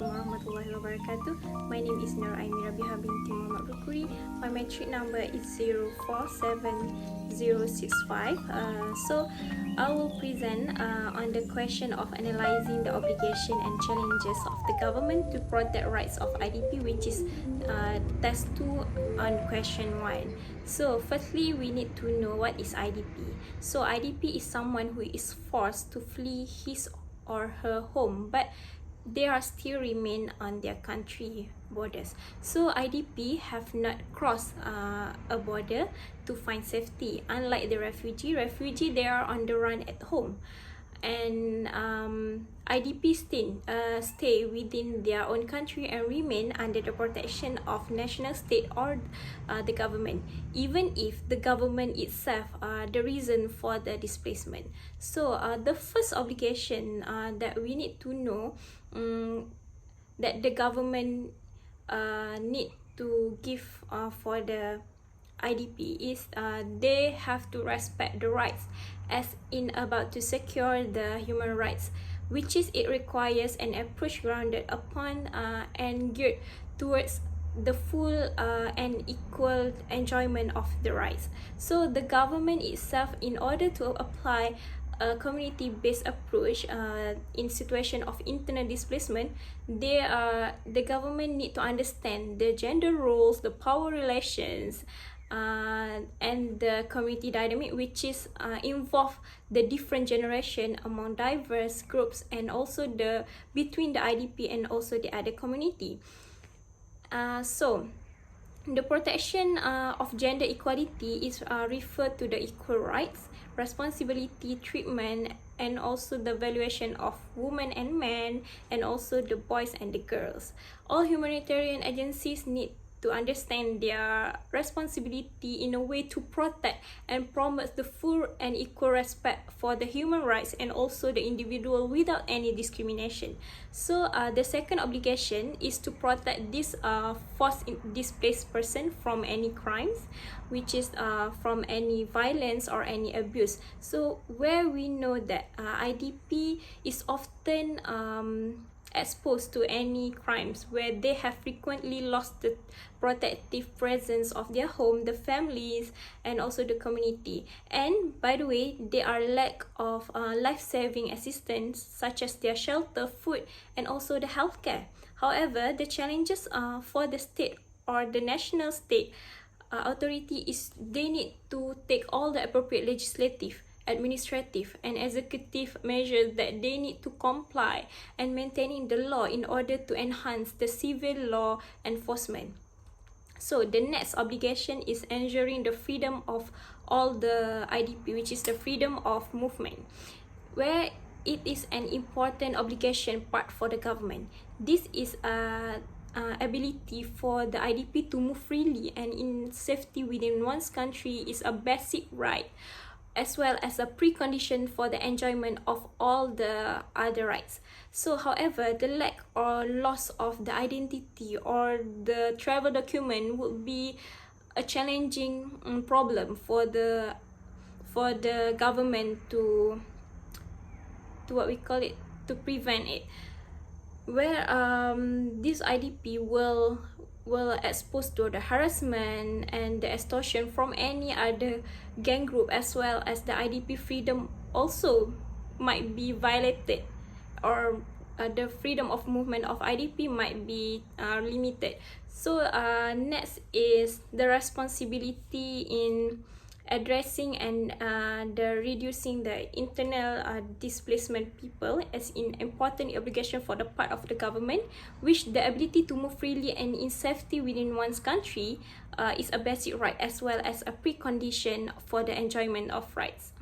Assalamualaikum warahmatullahi wabarakatuh. My name is Aimi Rabiha binti Muhammad Berkuri. My metric number is 047065. So I will present on the question of analyzing the obligation and challenges of the government to protect rights of IDP, which is test 2 on question 1. So firstly, we need to know what is IDP. So IDP is someone who is forced to flee his or her home, but they are still remain on their country borders. So IDP have not crossed a border to find safety. Unlike the refugee, they are on the run at home, and IDP stay within their own country and remain under the protection of national state or the government, even if the government itself the reason for the displacement. So the first obligation that we need to know that the government need to give for the IDP is they have to respect the rights, as in about to secure the human rights, which is it requires an approach grounded upon and geared towards the full and equal enjoyment of the rights. So the government itself, in order to apply a community-based approach in situation of internal displacement, the government need to understand the gender roles, the power relations, and the community dynamic, which is involve the different generation among diverse groups, and also the between the IDP and also the other community. So the protection of gender equality is referred to the equal rights, responsibility, treatment, and also the valuation of women and men, and also the boys and the girls. All humanitarian agencies need to understand their responsibility in a way to protect and promote the full and equal respect for the human rights and also the individual without any discrimination. So the second obligation is to protect this forced displaced person from any crimes, which is from any violence or any abuse. So where we know that IDP is often exposed to any crimes, where they have frequently lost the protective presence of their home, the families, and also the community. And by the way, they are lack of life-saving assistance, such as their shelter, food, and also the healthcare. However, the challenges for the state or the national state authority is they need to take all the appropriate legislative, administrative, and executive measures that they need to comply and maintaining the law in order to enhance the civil law enforcement. So the next obligation is ensuring the freedom of all the IDP, which is the freedom of movement, where it is an important obligation part for the government. This is a ability for the IDP to move freely and in safety within one's country is a basic right, as well as a precondition for the enjoyment of all the other rights. So however, the lack or loss of the identity or the travel document would be a challenging problem for the government to what we call it, to prevent it, where this IDP will exposed to the harassment and the extortion from any other gang group, as well as the IDP freedom also might be violated, or the freedom of movement of IDP might be limited. So next is the responsibility in addressing and the reducing the internal displacement people as an important obligation for the part of the government, which the ability to move freely and in safety within one's country is a basic right, as well as a precondition for the enjoyment of rights.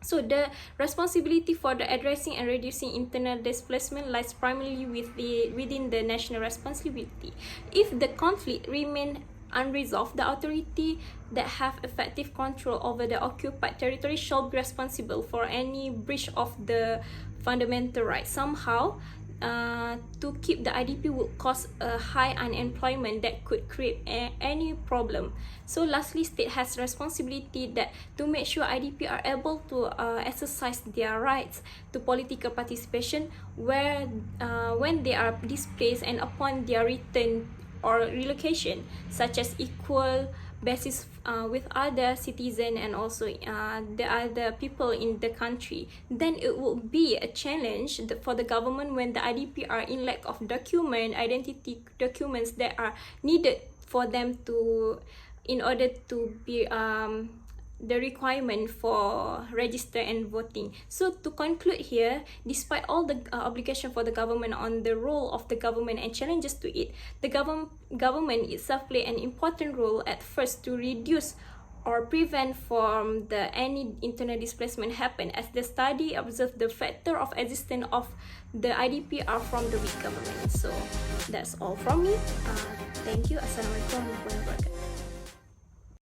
So the responsibility for the addressing and reducing internal displacement lies primarily within the national responsibility. If the conflict remain unresolved, the authority that have effective control over the occupied territory shall be responsible for any breach of the fundamental rights. Somehow, to keep the IDP would cause a high unemployment that could create any problem. So lastly, state has responsibility that to make sure IDP are able to exercise their rights to political participation when they are displaced and upon their return or relocation, such as equal basis with other citizens and also the other people in the country. Then it will be a challenge for the government when the IDP are in lack of identity documents that are needed for them to, in order to be the requirement for register and voting. So to conclude here, despite all the obligation for the government on the role of the government and challenges to it, the government itself play an important role at first to reduce or prevent from any internal displacement happen, as the study observed the factor of existence of the IDP are from the weak government. So that's all from me. Thank you. Assalamualaikum warahmatullahi wabarakatuh.